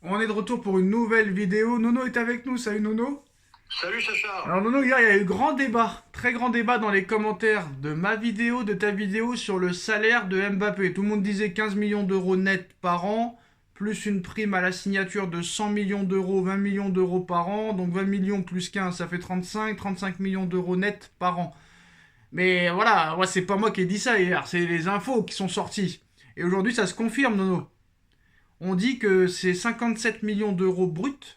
On est de retour pour une nouvelle vidéo. Nono est avec nous. Salut Nono. Salut Sacha. Alors Nono, hier il y a eu grand débat, très grand débat dans les commentaires de ma vidéo, de ta vidéo sur le salaire de Mbappé. Tout le monde disait 15 millions d'euros net par an, plus une prime à la signature de 100 millions d'euros, 20 millions d'euros par an. Donc 20 millions plus 15, ça fait 35 millions d'euros net par an. Mais voilà, moi c'est pas moi qui ai dit ça hier, c'est les infos qui sont sorties. Et aujourd'hui ça se confirme Nono. On dit que c'est 57 millions d'euros bruts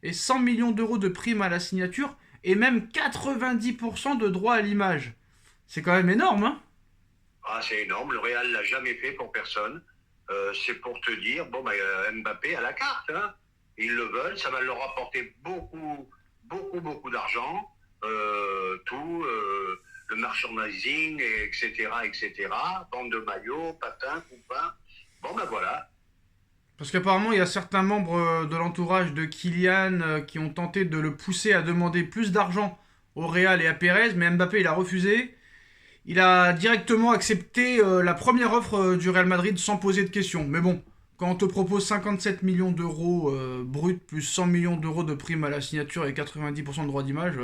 et 100 millions d'euros de primes à la signature et même 90% de droits à l'image. C'est quand même énorme, hein? Ah, c'est énorme, le Real l'a jamais fait pour personne. C'est pour te dire, Mbappé à la carte, hein. Ils le veulent, ça va leur rapporter beaucoup d'argent. Le merchandising, etc. Vente de maillots, patins, coupins. Voilà. Parce qu'apparemment, il y a certains membres de l'entourage de Kylian qui ont tenté de le pousser à demander plus d'argent au Real et à Pérez, mais Mbappé, il a refusé. Il a directement accepté la première offre du Real Madrid sans poser de questions. Mais bon, quand on te propose 57 millions d'euros bruts plus 100 millions d'euros de primes à la signature et 90% de droits d'image,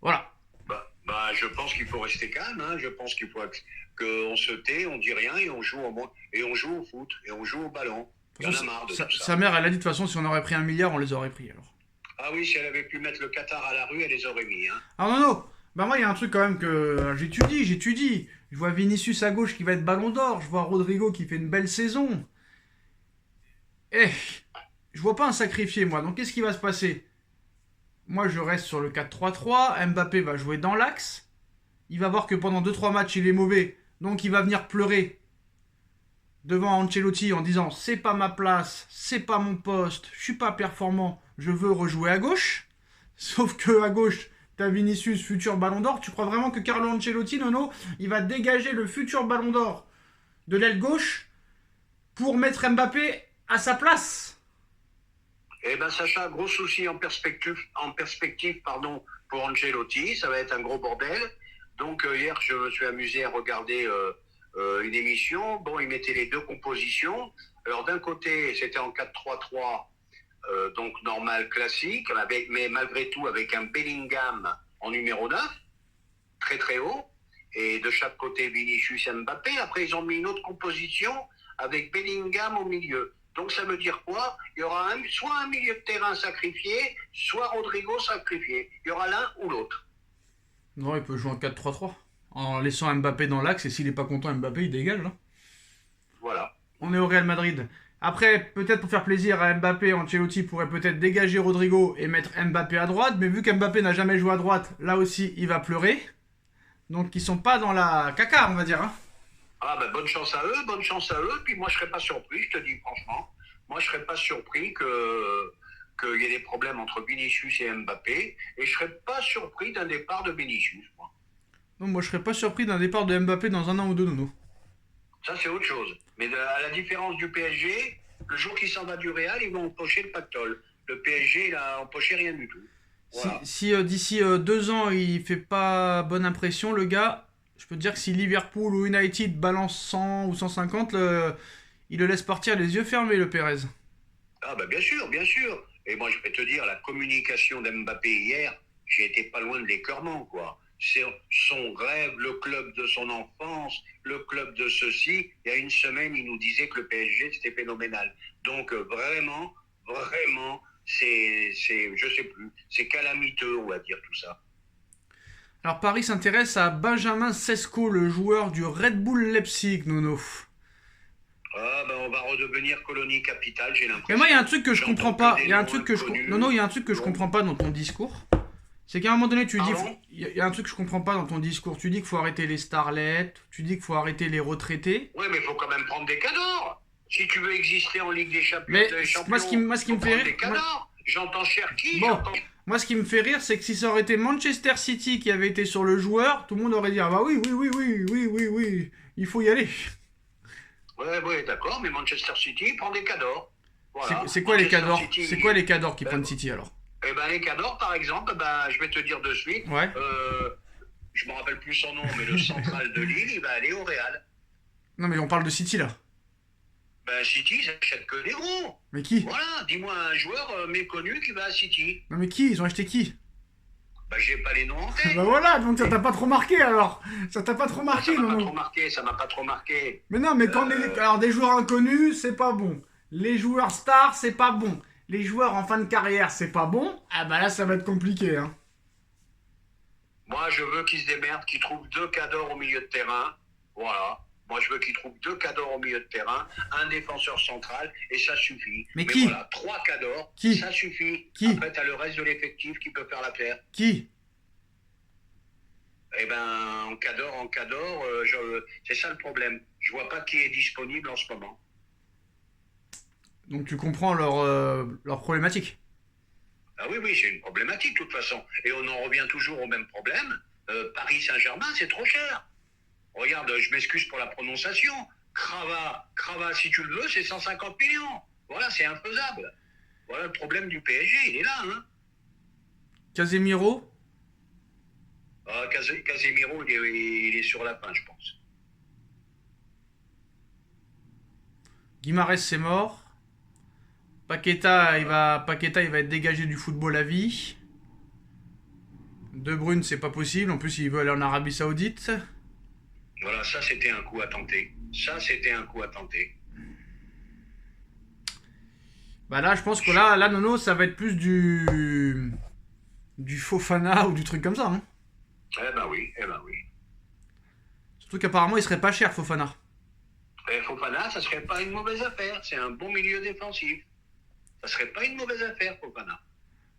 voilà. Je pense qu'il faut rester calme, hein. Je pense qu'il faut qu'on se tait, on dit rien et on joue au foot et on joue au ballon. Il y en a marre de tout ça. Sa mère, elle a dit de toute façon, si on aurait pris 1 milliard, on les aurait pris alors. Ah oui, si elle avait pu mettre le Qatar à la rue, elle les aurait mis, hein. Ah non, non. Bah moi, il y a un truc quand même que j'étudie. Je vois Vinicius à gauche qui va être ballon d'or. Je vois Rodrigo qui fait une belle saison. Eh, je vois pas un sacrifié, moi. Donc qu'est-ce qui va se passer? Moi, je reste sur le 4-3-3. Mbappé va jouer dans l'axe. Il va voir que pendant 2-3 matchs, il est mauvais. Donc il va venir pleurer devant Ancelotti en disant c'est pas ma place, c'est pas mon poste, je suis pas performant, je veux rejouer à gauche. Sauf que à gauche, t'as Vinicius, futur ballon d'or. Tu crois vraiment que Carlo Ancelotti, Nono, il va dégager le futur ballon d'or de l'aile gauche pour mettre Mbappé à sa place? Eh ben Sacha, gros souci en perspective, pour Ancelotti, ça va être un gros bordel. Donc hier, je me suis amusé à regarder une émission. Bon, ils mettaient les deux compositions. Alors d'un côté, c'était en 4-3-3, donc normal, classique, mais malgré tout avec un Bellingham en numéro 9, très très haut, et de chaque côté Vinicius et Mbappé. Après, ils ont mis une autre composition avec Bellingham au milieu. Donc ça veut dire quoi? Il y aura soit un milieu de terrain sacrifié, soit Rodrigo sacrifié. Il y aura l'un ou l'autre. Non, il peut jouer en 4-3-3 en laissant Mbappé dans l'axe, et s'il est pas content, Mbappé il dégage là. Voilà. On est au Real Madrid. Après, peut-être pour faire plaisir à Mbappé, Ancelotti pourrait peut-être dégager Rodrigo et mettre Mbappé à droite, mais vu qu'Mbappé n'a jamais joué à droite, là aussi il va pleurer. Donc ils sont pas dans la caca, on va dire, hein. Ah ben bonne chance à eux. Puis moi je serais pas surpris, je te dis franchement. Moi je serais pas surpris qu'il y ait des problèmes entre Vinicius et Mbappé. Et je serais pas surpris d'un départ de Vinicius, moi. Non, moi je serais pas surpris d'un départ de Mbappé dans un an ou deux, Nono. Ça c'est autre chose. Mais à la différence du PSG, le jour qu'il s'en va du Real, ils vont empocher le pactole. Le PSG, il a empoché rien du tout. Voilà. Si d'ici 2 ans il fait pas bonne impression, le gars, je peux te dire que si Liverpool ou United balance 100 ou 150, il le laisse partir les yeux fermés, le Pérez. Ah ben bien sûr, bien sûr. Et moi je vais te dire, la communication d'Mbappé hier, j'ai été pas loin de l'écœurement, quoi. C'est son rêve, le club de son enfance, le club de ceci. Il y a une semaine, il nous disait que le PSG c'était phénoménal. Donc vraiment, je sais plus, c'est calamiteux, on va dire tout ça. Alors Paris s'intéresse à Benjamin Sesko, le joueur du Red Bull Leipzig, Nono. Ah ben on va redevenir colonie capitale, j'ai Mais l'impression. moi, il y a un truc que je comprends J'entends pas. que Il des y a un noms truc que inconnus. Non, non, il y a un truc que je Bon. comprends pas dans ton discours. C'est qu'à un moment donné, tu dis. Pardon. Il y a un truc que je comprends pas dans ton discours. Tu dis qu'il faut arrêter les starlets. Tu dis qu'il faut arrêter les retraités. Ouais, mais il faut quand même prendre des cadors. Si tu veux exister en Ligue des Champions, Mais moi, ce qui faut me fait prendre rire. des cadors. J'entends Cherki, Bon, j'entends... moi, ce qui me fait rire, c'est que si ça aurait été Manchester City qui avait été sur le joueur, tout le monde aurait dit ah bah oui, oui, oui, oui, oui, oui, oui, il faut y aller. Ouais, d'accord, mais Manchester City prend des cadors. Voilà. C'est quoi les Manchester cadors? City, C'est quoi les cadors qui euh, prennent City alors? Eh ben, les cadors, par exemple, je vais te dire de suite, Ouais. je me rappelle plus son nom, mais le central de Lille, il va aller au Real. Non, mais on parle de City là. Ben, City, ils achètent que des gros. Mais qui? Voilà, dis-moi un joueur méconnu qui va à City. Non mais qui? Ils ont acheté qui? Ben, j'ai pas les noms en Bah tête. voilà, donc ça t'a pas trop marqué alors. Ça t'a pas trop Ben, ça marqué, m'a non pas non. trop marqué, ça m'a pas trop marqué. Mais non, mais quand alors des joueurs inconnus, c'est pas bon. Les joueurs stars, c'est pas bon. Les joueurs en fin de carrière, c'est pas bon. Ah bah là, ça va être compliqué, hein. Moi, je veux qu'ils se démerdent, qu'ils trouvent deux cadors au milieu de terrain. Voilà. Moi, je veux qu'ils trouvent deux cadors au milieu de terrain, un défenseur central, et ça suffit. Mais qui? Voilà, trois cadors, Qui? ça suffit. Qui? Après, t'as le reste de l'effectif qui peut faire l'affaire. Qui? Eh ben, en cador, c'est ça le problème. Je vois pas qui est disponible en ce moment. Donc tu comprends leur problématique. Ah oui, oui, c'est une problématique de toute façon. Et on en revient toujours au même problème. Paris Saint-Germain, c'est trop cher. Regarde, je m'excuse pour la prononciation. Crava, si tu le veux, c'est 150 millions. Voilà, c'est infaisable. Voilà le problème du PSG, il est là. Hein. Casemiro? Casemiro, il est sur la fin, je pense. Guimarães, c'est mort. Paqueta, il va être dégagé du football à vie. De Bruyne, c'est pas possible. En plus, il veut aller en Arabie Saoudite. Voilà, ça c'était un coup à tenter. Ça c'était un coup à tenter. Bah là, je pense que là, Nono, ça va être plus du Fofana ou du truc comme ça. Hein. Eh ben oui. Surtout qu'apparemment, il serait pas cher, Fofana. Et Fofana, ça serait pas une mauvaise affaire. C'est un bon milieu défensif. Ça serait pas une mauvaise affaire, Fofana.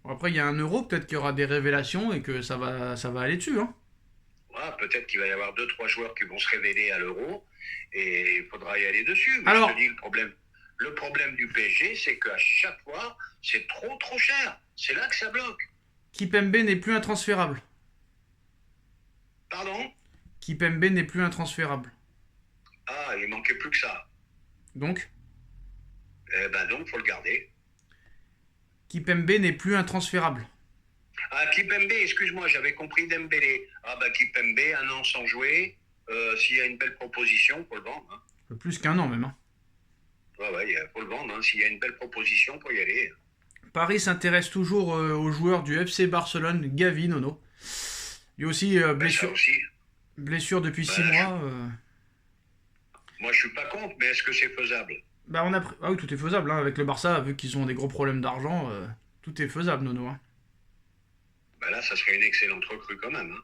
Bon, après, il y a un euro, peut-être qu'il y aura des révélations et que ça va aller dessus. Hein. Voilà, peut-être qu'il va y avoir 2-3 joueurs qui vont se révéler à l'Euro et il faudra y aller dessus. Mais Alors, je te dis, le problème du PSG, c'est qu'à chaque fois, c'est trop cher. C'est là que ça bloque. Kipembe n'est plus intransférable. Pardon? Kipembe n'est plus intransférable. Ah, il manquait plus que ça. Donc, Eh ben donc, faut le garder. Kipembe n'est plus intransférable. Ah, Kipembe, excuse-moi, j'avais compris Dembélé. Ah bah Kipembe, un an sans jouer. S'il y a une belle proposition, faut le vendre. Hein. Un peu plus qu'un an même. Hein. Ouais, faut le vendre. Hein. S'il y a une belle proposition, faut y aller. Paris s'intéresse toujours aux joueurs du FC Barcelone, Gavi, Nono. Lui aussi, Ben, ça aussi. blessure depuis Ben, 6 mois. Moi, je suis pas contre, mais est-ce que c'est faisable? Bah ah oui, tout est faisable. Hein. Avec le Barça, vu qu'ils ont des gros problèmes d'argent, tout est faisable, Nono. Hein. Ben là, ça serait une excellente recrue quand même. Hein.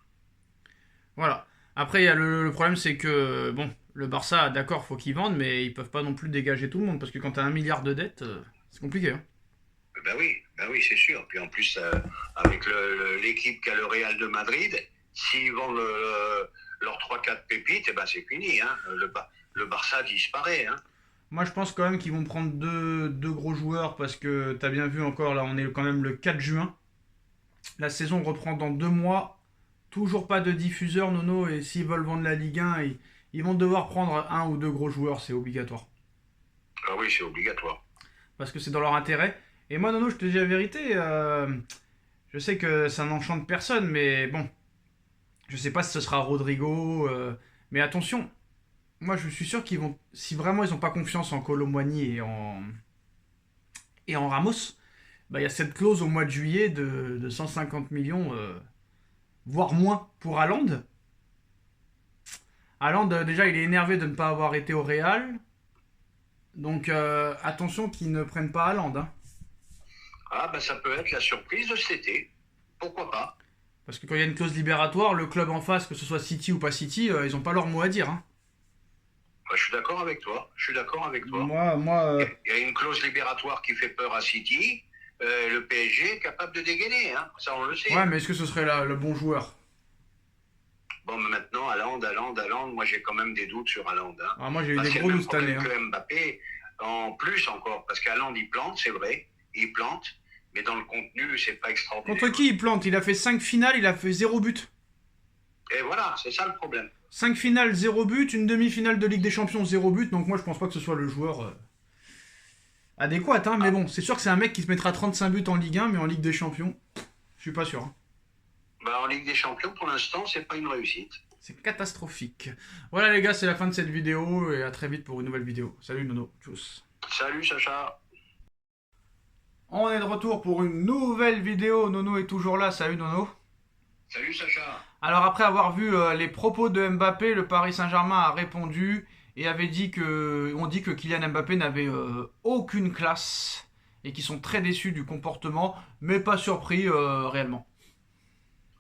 Voilà. Après, il y a le problème, c'est que, bon, le Barça, d'accord, faut qu'ils vendent, mais ils peuvent pas non plus dégager tout le monde, parce que quand t'as 1 milliard de dettes, c'est compliqué. Hein. Ben oui, c'est sûr. Puis en plus, avec l'équipe qu'a le Real de Madrid, s'ils vendent leurs 3-4 pépites, eh ben c'est fini. Hein. Le Barça disparaît. Hein. Moi, je pense quand même qu'ils vont prendre deux gros joueurs, parce que t'as bien vu encore, là, on est quand même le 4 juin. La saison reprend dans 2 mois. Toujours pas de diffuseur, Nono, et s'ils veulent vendre la Ligue 1, ils vont devoir prendre un ou deux gros joueurs, c'est obligatoire. Ah oui, c'est obligatoire. Parce que c'est dans leur intérêt. Et moi, Nono, je te dis la vérité, je sais que ça n'enchante personne, mais bon, je sais pas si ce sera Rodrigo, mais attention, moi je suis sûr qu'ils vont, si vraiment ils n'ont pas confiance en Kolo Muani et en Ramos, bah il y a cette clause au mois de juillet de 150 millions, voire moins pour Haaland. Haaland, déjà, il est énervé de ne pas avoir été au Real. Donc, attention qu'ils ne prennent pas Haaland. Hein. Ah ben ça peut être la surprise de cet été. Pourquoi pas? Parce que quand il y a une clause libératoire, le club en face, que ce soit City ou pas City, ils n'ont pas leur mot à dire. Hein. Ben, je suis d'accord avec toi. Moi, Il y a une clause libératoire qui fait peur à City. Le PSG est capable de dégainer. Hein. Ça, on le sait. ouais, mais est-ce que ce serait le bon joueur? Bon, mais maintenant, Haaland, moi j'ai quand même des doutes sur Haaland. Hein. Ah, moi, j'ai eu Bah, des c'est gros le doutes même cette année. problème Hein. que Mbappé, en plus encore, parce qu'Haaland il plante, c'est vrai, il plante, mais dans le contenu, c'est pas extraordinaire. Contre qui il plante? Il a fait 5 finales, il a fait 0 but. Et voilà, c'est ça le problème. 5 finales, 0 but, une demi-finale de Ligue des Champions, 0 but. Donc moi, je pense pas que ce soit le joueur adéquat. Hein. Mais bon, c'est sûr que c'est un mec qui se mettra 35 buts en Ligue 1, mais en Ligue des Champions, je suis pas sûr. Hein. Bah, en Ligue des Champions, pour l'instant, c'est pas une réussite. C'est catastrophique. Voilà les gars, c'est la fin de cette vidéo et à très vite pour une nouvelle vidéo. Salut Nono, tchuss. Salut Sacha. On est de retour pour une nouvelle vidéo. Nono est toujours là. Salut Nono. Salut Sacha. Alors après avoir vu les propos de Mbappé, le Paris Saint-Germain a répondu et avait dit que Kylian Mbappé n'avait aucune classe et qu'ils sont très déçus du comportement, mais pas surpris réellement.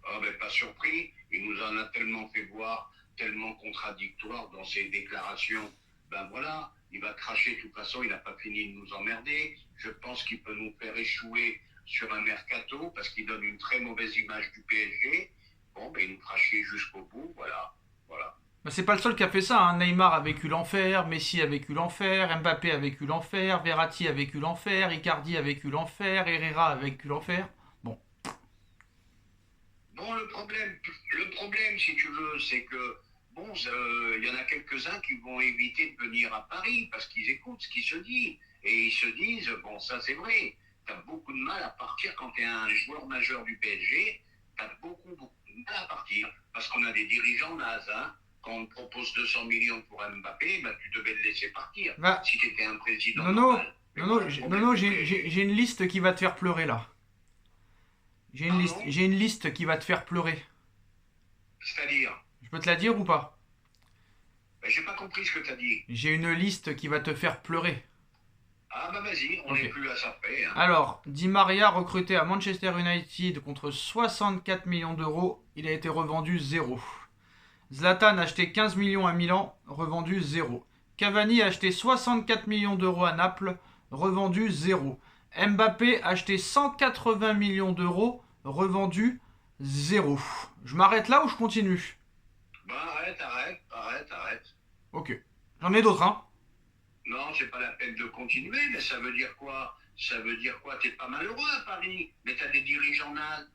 Ah ben pas surpris, il nous en a tellement fait voir, tellement contradictoire dans ses déclarations. Ben voilà, il va cracher, de toute façon il n'a pas fini de nous emmerder. Je pense qu'il peut nous faire échouer sur un mercato parce qu'il donne une très mauvaise image du PSG. Bon ben il nous fera chier jusqu'au bout, voilà. Voilà. Bah, c'est pas le seul qui a fait ça, hein. Neymar a vécu l'enfer, Messi a vécu l'enfer, Mbappé a vécu l'enfer, Verratti a vécu l'enfer, Icardi a vécu l'enfer, Herrera a vécu l'enfer. Bon. Bon, le problème, si tu veux, c'est que, bon, il y en a quelques-uns qui vont éviter de venir à Paris parce qu'ils écoutent ce qui se dit. Et ils se disent, bon, ça c'est vrai, tu as beaucoup de mal à partir quand tu es un joueur majeur du PSG, tu as beaucoup de mal à partir parce qu'on a des dirigeants nazes, hein. Quand on te propose 200 millions pour Mbappé, bah, tu devais le laisser partir Bah, si tu étais un président Nono, normal. Mais Nono, voilà le problème du PSG. j'ai une liste qui va te faire pleurer là. Pardon? J'ai une liste qui va te faire pleurer. C'est-à-dire, Je peux te la dire ou pas? bah, j'ai pas compris ce que tu as dit. J'ai une liste qui va te faire pleurer. Ah bah vas-y, on Ok. n'est plus à ça près, hein. Alors, Di Maria recruté à Manchester United contre 64 millions d'euros, il a été revendu 0. Zlatan acheté 15 millions à Milan, revendu 0. Cavani acheté 64 millions d'euros à Naples, revendu 0. Mbappé acheté 180 millions d'euros, revendu 0. Je m'arrête là ou je continue? Bah arrête. Ok. J'en ai d'autres, hein. Non, c'est pas la peine de continuer, mais ça veut dire quoi? Ça veut dire quoi? T'es pas malheureux à Paris, mais t'as des dirigeants nazes,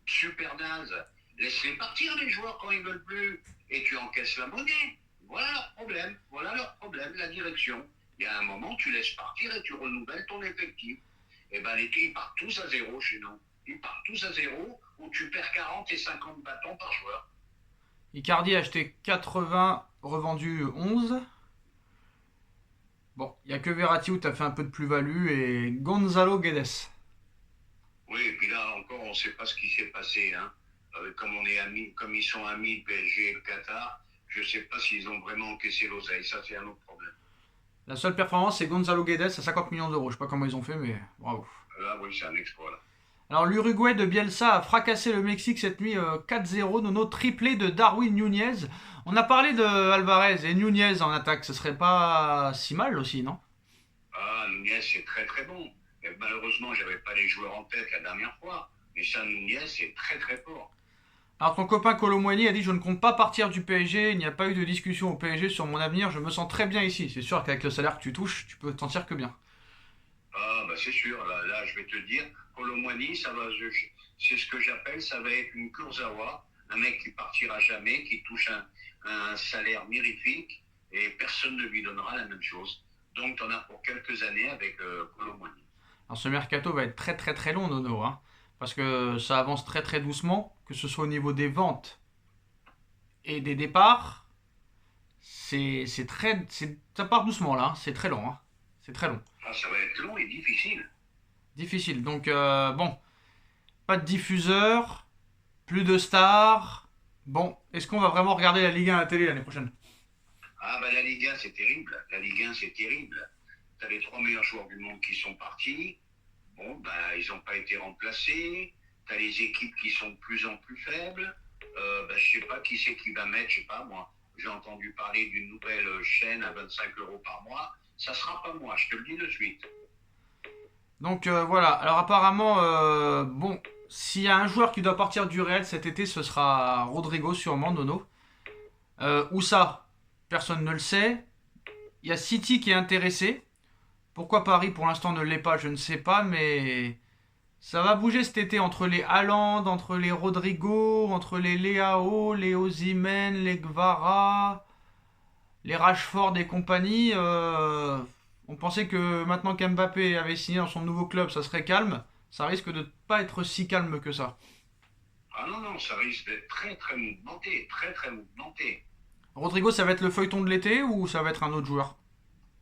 super nazes. Laisse-les partir les joueurs quand ils veulent plus, et tu encaisses la monnaie. Voilà leur problème, la direction. Il y a un moment, tu laisses partir et tu renouvelles ton effectif. Et ben les ils partent tous à zéro chez nous. Ils partent tous à zéro, où tu perds 40 et 50 bâtons par joueur. Icardi acheté 80, revendu 11. Bon, il n'y a que Verratti où tu as fait un peu de plus-value et Gonzalo Guedes. Oui, et puis là encore, on ne sait pas ce qui s'est passé, hein. Comme on est amis, comme ils sont amis, le PSG et le Qatar, je ne sais pas s'ils ont vraiment encaissé l'oseille. Ça, c'est un autre problème. La seule performance, c'est Gonzalo Guedes à 50 millions d'euros. Je sais pas comment ils ont fait, mais bravo. Là, oui, c'est un exploit, là. Alors, l'Uruguay de Bielsa a fracassé le Mexique cette nuit 4-0. Nono triplé de Darwin Nunez. On a parlé de Alvarez et Nunez en attaque. Ce serait pas si mal aussi, non? Ah, Nunez, c'est très très bon. Et malheureusement, j'avais pas les joueurs en tête la dernière fois. Mais ça, Nunez, c'est très très fort. Alors, ton copain Colomboigny a dit: je ne compte pas partir du PSG. Il n'y a pas eu de discussion au PSG sur mon avenir. Je me sens très bien ici. C'est sûr qu'avec le salaire que tu touches, tu peux t'en sortir que bien. Ah, bah c'est sûr. Là, je vais te dire, Colomwani, c'est ce que j'appelle, ça va être une Kurzawa. Un mec qui partira jamais, qui touche un salaire mirifique et personne ne lui donnera la même chose. Donc, tu en as pour quelques années avec Colomwani. Alors ce mercato va être très très très long, Nono, hein, parce que ça avance très très doucement, que ce soit au niveau des ventes et des départs. Ça part doucement là, hein. C'est très long, hein. C'est très long. Ah, ça va être long et difficile. Difficile. Donc bon, pas de diffuseur, plus de stars. Bon, est-ce qu'on va vraiment regarder la Ligue 1 à la télé l'année prochaine? Ah, bah la Ligue 1, c'est terrible. La Ligue 1, c'est terrible. Tu as les trois meilleurs joueurs du monde qui sont partis. Bon, bah, ils n'ont pas été remplacés. Tu as les équipes qui sont de plus en plus faibles. Bah, je sais pas qui c'est qui va mettre, je sais pas moi. J'ai entendu parler d'une nouvelle chaîne à 25 euros par mois. Ça sera pas moi, je te le dis de suite. Donc voilà. Alors apparemment, bon, s'il y a un joueur qui doit partir du Real cet été, ce sera Rodrigo sûrement, Nono. Où ça? Personne ne le sait. Il y a City qui est intéressé. Pourquoi Paris pour l'instant ne l'est pas, je ne sais pas, mais ça va bouger cet été entre les Haaland, entre les Rodrigo, entre les Leao, les Osimhen, les Gvara, les Rashford et compagnie. On pensait que maintenant qu'Mbappé avait signé dans son nouveau club, ça serait calme. Ça risque de ne pas être si calme que ça. Ah non, non, ça risque d'être très, très mouvementé, très, très mouvementé. Rodrigo, ça va être le feuilleton de l'été ou ça va être un autre joueur?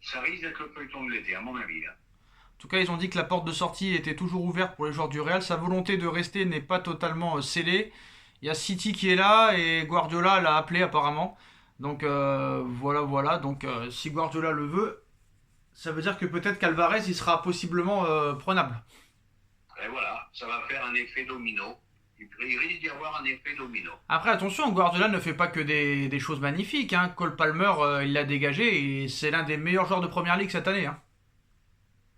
Ça risque d'être le feuilleton de l'été, à mon avis. Là. En tout cas, ils ont dit que la porte de sortie était toujours ouverte pour les joueurs du Real. Sa volonté de rester n'est pas totalement scellée. Il y a City qui est là et Guardiola l'a appelé apparemment. Donc voilà, voilà. Donc si Guardiola le veut, ça veut dire que peut-être qu'Alvarez il sera possiblement prenable. Et voilà, ça va faire un effet domino. Il risque d'y avoir un effet domino. Après, attention, Guardiola ne fait pas que des choses magnifiques, hein. Cole Palmer, il l'a dégagé et c'est l'un des meilleurs joueurs de première ligue cette année, hein.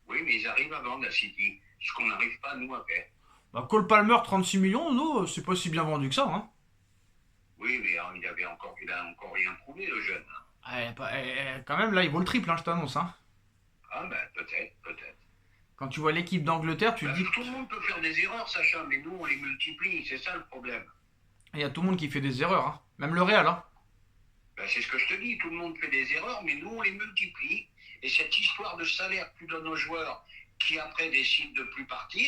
Oui, mais ils arrivent à vendre la City, ce qu'on n'arrive pas, nous, à faire. Bah, Cole Palmer, 36 millions, non, c'est pas si bien vendu que ça, hein. Oui, mais il a encore rien prouvé, le jeune. Quand même, là, il vaut le triple, hein, je t'annonce, hein. Ah ben, peut-être, peut-être. Quand tu vois l'équipe d'Angleterre, tu te Ben, dis tout le monde peut faire des erreurs, Sacha, mais nous, on les multiplie, c'est ça le problème. qu'il y a tout le monde qui fait des erreurs, hein. Même le Real, hein. Ben, c'est ce que je te dis, tout le monde fait des erreurs, mais nous, on les multiplie. Et cette histoire de salaire que tu donnes aux joueurs qui, après, décident de plus partir,